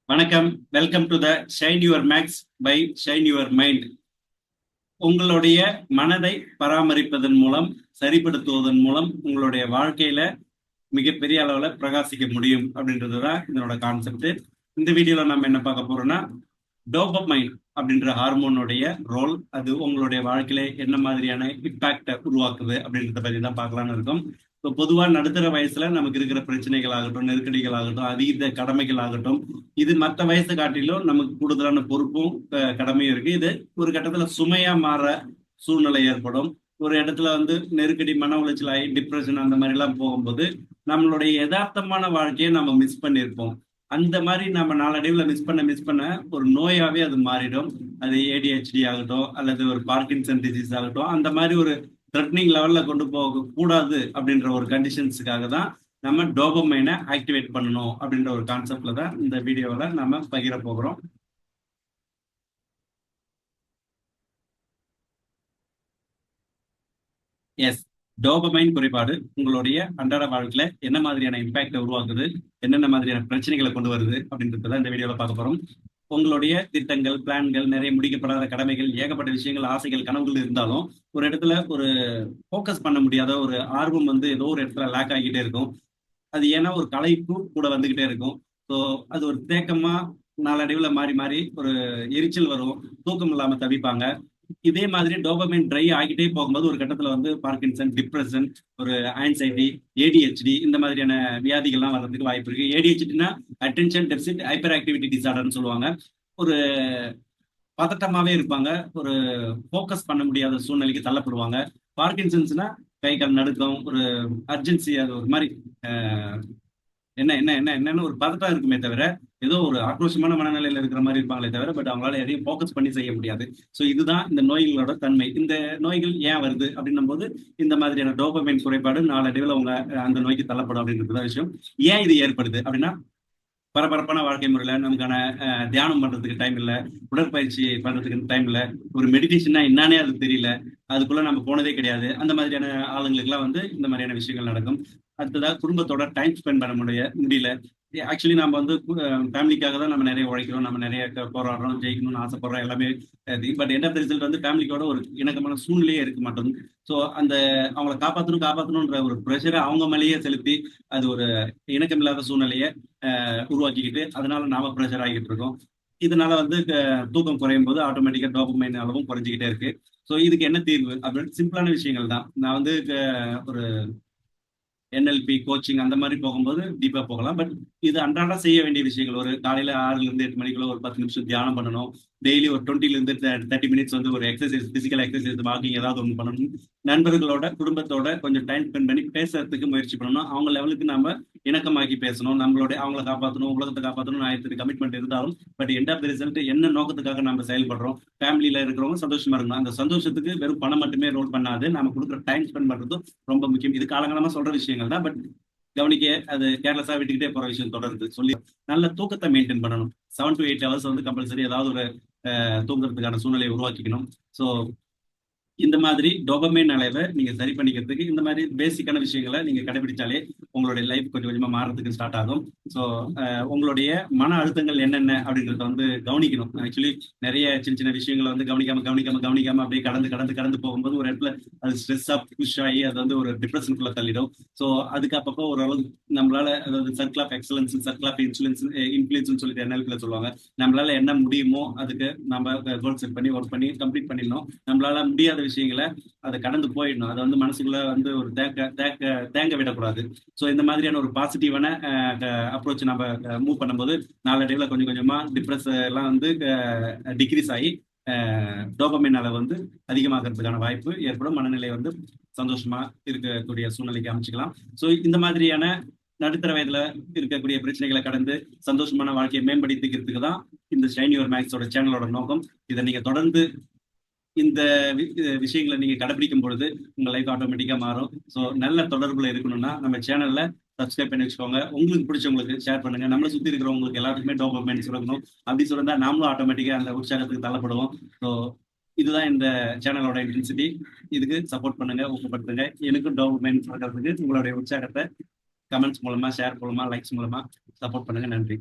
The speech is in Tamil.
வணக்கம். Welcome to the shine your max by shine your mind. உங்களுடைய மனதை பராமரிப்பதன் மூலம், சரிப்படுத்துவதன் மூலம் உங்களுடைய வாழ்க்கையில மிகப்பெரிய அளவுல பிரகாசிக்க முடியும் அப்படின்றதுதான் இதனோட கான்செப்ட். இந்த வீடியோல நம்ம என்ன பார்க்க போறோம்னா, டோபமைன் அப்படின்ற ஹார்மோனுடைய ரோல், அது உங்களுடைய வாழ்க்கையில என்ன மாதிரியான இம்பாக்டை உருவாக்குது அப்படின்றத பத்தி தான் பார்க்கலாம்னு இருக்கும். இப்போ பொதுவா நடுத்தர வயசுல நமக்கு இருக்கிற பிரச்சனைகள் ஆகட்டும், நெருக்கடிகள் ஆகட்டும், அதீத கடமைகள் ஆகட்டும், இது மற்ற வயசை காட்டிலும் நமக்கு கூடுதலான பொறுப்பும் கடமையும் இருக்கு. இது ஒரு கட்டத்துல சுமையா மாற சூழ்நிலை ஏற்படும். ஒரு இடத்துல நெருக்கடி, மன உளைச்சல் ஆகி டிப்ரெஷன் அந்த மாதிரி எல்லாம் போகும்போது நம்மளுடைய யதார்த்தமான வாழ்க்கையை நம்ம மிஸ் பண்ணியிருப்போம். அந்த மாதிரி நம்ம நாளடைவில் மிஸ் பண்ண ஒரு நோயாவே அது மாறிடும். அது ஏடிஹெச்டி ஆகட்டும், அல்லது ஒரு பார்க்கின்சன் டிசீஸ் ஆகட்டும், அந்த மாதிரி ஒரு த்ரெட்னிங் லெவல்ல கொண்டு போக கூடாது அப்படின்ற ஒரு கண்டிஷன்ஸுக்காக தான் நம்ம டோபமைனை ஆக்டிவேட் பண்ணணும் அப்படின்ற ஒரு கான்செப்ட்ல தான் இந்த வீடியோவில் நம்ம பகிர போகிறோம். எஸ், டோபமைன் குறைபாடு உங்களுடைய அன்றாட வாழ்க்கையில என்ன மாதிரியான இம்பாக்டை உருவாக்குது, என்னென்ன மாதிரியான பிரச்சனைகளை கொண்டு வருது அப்படின்றத இந்த வீடியோவில் பார்க்க போறோம். உங்களுடைய திட்டங்கள், பிளான்கள், நிறைய முடிக்கப்படாத கடமைகள், ஏகப்பட்ட விஷயங்கள், ஆசைகள், கனவுகள் இருந்தாலும் ஒரு இடத்துல ஒரு ஃபோக்கஸ் பண்ண முடியாத ஒரு ஆர்வம் ஏதோ ஒரு இடத்துல லேக் ஆகிட்டே இருக்கும். அது ஏன்னா ஒரு களைப்பு கூட வந்துகிட்டே இருக்கும். ஸோ அது ஒரு தேக்கமா நாளடைவில் மாறி மாறி ஒரு எரிச்சல் வரும், தூக்கம் இல்லாம தவிப்பாங்க. இதே மாதிரி டோபமைன் ட்ரை ஆகிட்டே போகும்போது ஒரு கட்டத்துல பார்க்கின்சன், டிப்ரெஷன், ஒரு ஆன்சைட்டி, ஏடிஹெச்டி இந்த மாதிரியான வியாதிகள்லாம் வர்றதுக்கு வாய்ப்பு இருக்கு. ஏடிஹெச்டினா அட்டென்ஷன் டெபிசிட் ஹைப்பர் ஆக்டிவிட்டி டிசார்டர்னு சொல்லுவாங்க. ஒரு பதட்டமாவே இருப்பாங்க, ஒரு ஃபோக்கஸ் பண்ண முடியாத சூழ்நிலைக்கு தள்ளப்படுவாங்க. பார்க்கின்சன்ஸ்னா கை கால் நடுக்கம், ஒரு அர்ஜென்சி, அது ஒரு மாதிரி என்ன என்ன என்ன என்னன்னு ஒரு பதட்டம் இருக்குமே தவிர, ஏதோ ஒரு ஆக்ரோஷமான மனநிலையில இருக்கிற மாதிரி இருப்பாங்களே தவிர, பட் அவங்களால எதையும் ஃபோக்கஸ் பண்ணி செய்ய முடியாது. ஸோ இதுதான் இந்த நோய்களோட தன்மை. இந்த நோய்கள் ஏன் வருது அப்படின்னும் போது, இந்த மாதிரியான டோபமைன் குறைபாடு நாளடைவில் அவங்க அந்த நோய்க்கு தள்ளப்படும் அப்படின்றதுதான் விஷயம். ஏன் இது ஏற்படுது அப்படின்னா, பரபரப்பான வாழ்க்கை முறையில நமக்கான தியானம் பண்றதுக்கு டைம் இல்லை, உடற்பயிற்சி பண்றதுக்கு டைம் இல்லை, ஒரு மெடிடேஷன்னா என்னன்னே அது தெரியல, அதுக்குள்ள நம்ம போனதே கிடையாது. அந்த மாதிரியான ஆளுங்களுக்கு எல்லாம் இந்த மாதிரியான விஷயங்கள் நடக்கும். அடுத்ததா குடும்பத்தோட டைம் ஸ்பெண்ட் பண்ண முடியல. ஆக்சுவலி நம்ம ஃபேமிலிக்காக தான் நம்ம நிறைய உழைக்கிறோம், நம்ம நிறைய போராடுறோம், ஜெயிக்கணும்னு ஆசைப்படுறோம், எல்லாமே. But end of the result ஃபேமிலிக்கோட ஒரு இணக்கமான சூழ்நிலையே இருக்க மாட்டோம். ஸோ அந்த அவங்களை காப்பாற்றணும்ன்ற ஒரு ப்ரெஷரை அவங்க மேலேயே செலுத்தி, அது ஒரு இணக்கமில்லாத சூழ்நிலையை உருவாக்கிக்கிட்டு, அதனால நாம ப்ரெஷர் ஆகிட்டு இருக்கோம். இதனால தூக்கம் குறையும் போது ஆட்டோமேட்டிக்கா டோபமைன் அளவும் குறைஞ்சிக்கிட்டே இருக்கு. ஸோ இதுக்கு என்ன தீர்வு அப்படின்னு சிம்பிளான விஷயங்கள் தான். நான் ஒரு என்எல்பி கோச்சிங் அந்த மாதிரி போகும்போது டீப்பா போகலாம். பட் இது அன்றாட செய்ய வேண்டிய விஷயங்கள். ஒரு காலையில 6ல இருந்து 8 மணிக்குள்ள ஒரு 10 நிமிஷம் தியானம் பண்ணணும். டெய்லி ஒரு 20ல இருந்து 30 மினிட்ஸ் ஒரு எக்ஸசைஸ், பிசிக்கல் எக்ஸசைஸ், வாக்கிங் ஏதாவது ஒன்று பண்ணணும். நண்பர்களோட, குடும்பத்தோட கொஞ்சம் டைம் ஸ்பெண்ட் பண்ணி பேசுறதுக்கு முயற்சி பண்ணணும். அவங்க லெவலுக்கு நாம இணக்கமாக்கி பேசணும். அவங்கள காப்பாற்றணும், உலகத்தை காப்பாற்றணும், ஆயிரத்துக்கு கமிட்மெண்ட் இருந்தாலும், but end of the result என்ன நோக்கத்துக்காக நம்ம செயல்படுறோம், ஃபேமிலியில இருக்கிறவங்க சந்தோஷமா இருக்கணும். அந்த சந்தோஷத்துக்கு வெறும் பணம் மட்டுமே ரோல் பண்ணாது, நம்ம கொடுக்குற டைம் ஸ்பெண்ட் பண்றதும் ரொம்ப முக்கியம். இது காலங்காலமா சொல்ற விஷயங்கள் தான், பட் கவனிக்க அது கேர்லெஸ்ஸா விட்டுக்கிட்டே போற விஷயம் தொடருது. சொல்லி நல்ல தூக்கத்தை மெயின்டைன் பண்ணணும். 7 to 8 ஹவர்ஸ் கம்பல்சரி ஏதாவது ஒரு தூங்குறதுக்கான சூழ்நிலையை உருவாக்கிக்கணும். ஸோ இந்த மாதிரி டோபமைன் அளவை நீங்க சரி பண்ணிக்கிறதுக்கு இந்த மாதிரி பேசிக்கான விஷயங்களை நீங்க கடைபிடிச்சாலே உங்களுடைய லைஃப் கொஞ்சம் கொஞ்சமா மாறதுக்கு ஸ்டார்ட் ஆகும். ஸோ உங்களுடைய மன அழுத்தங்கள் என்னென்ன அப்படின்றத கவனிக்கணும். ஆக்சுவலி நிறைய சின்ன சின்ன விஷயங்களை கவனிக்காம அப்படியே கடந்து கடந்து கடந்து போகும்போது ஒரு இடத்துல அது ஸ்ட்ரெஸ்ஸா புஷ் ஆகி அது ஒரு டிப்ரெஷனுக்குள்ள தள்ளிடும். ஸோ அதுக்கு அப்பப்போ ஓரளவு நம்மளால, அதாவது circle of excellence, circle of influence சொல்லிட்டு NLP சொல்லுவாங்க. நம்மளால என்ன முடியுமோ அதுக்கு நம்ம கோல் செட் பண்ணி ஒர்க் பண்ணி கம்ப்ளீட் பண்ணிடணும். நம்மளால முடியாத விஷயங்களை அதை கடந்து போயிடணும். அதை மனசுக்குள்ள ஒரு தேங்க விடக்கூடாது. ஸோ இந்த மாதிரியான ஒரு பாசிட்டிவான அப்ரோச் நம்ம மூவ் பண்ணும்போது நாளடைவில் கொஞ்சம் கொஞ்சமா டிப்ரெஸ் எல்லாம் டிக்ரீஸ் ஆகி டோபமைன் அளவு அதிகமாகிறதுக்கான வாய்ப்பு ஏற்படும். மனநிலை சந்தோஷமா இருக்கக்கூடிய சூழ்நிலைக்கு அமைச்சுக்கலாம். ஸோ இந்த மாதிரியான நடுத்தர வயதுல இருக்கக்கூடிய பிரச்சனைகளை கடந்து சந்தோஷமான வாழ்க்கையை மேம்படுத்திக்கிறதுக்கு தான் இந்த ஷைன் யுவர் மேக்ஸோட சேனலோட நோக்கம். இதை நீங்க தொடர்ந்து இந்த விஷயங்களை நீங்க கடைபிடிக்கும் பொழுது உங்க லைஃப் ஆட்டோமேட்டிக்கா மாறும். ஸோ நல்ல தொடர்புல இருக்கணும்னா நம்ம சேனல்ல சப்ஸ்கிரைப் பண்ணி வச்சுக்கோங்க. உங்களுக்கு பிடிச்சவங்களுக்கு ஷேர் பண்ணுங்க. நம்மளை சுத்தி இருக்கிறவங்களுக்கு எல்லாருக்குமே டோபமைன் சுரக்கணும். அப்படி சொல்லிருந்தா நாமளும் ஆட்டோமேட்டிக்கா அந்த உற்சாகத்துக்கு தள்ளப்படுவோம். ஸோ இதுதான் இந்த சேனலோட இன்டென்சிட்டி. இதுக்கு சப்போர்ட் பண்ணுங்க, ஊக்கப்படுத்துங்க. எனக்கும் டோபமைன் சுரக்கிறதுக்கு உங்களுடைய உற்சாகத்தை கமெண்ட்ஸ் மூலமா, ஷேர் மூலமா, லைக்ஸ் மூலமா சப்போர்ட் பண்ணுங்க. நன்றி.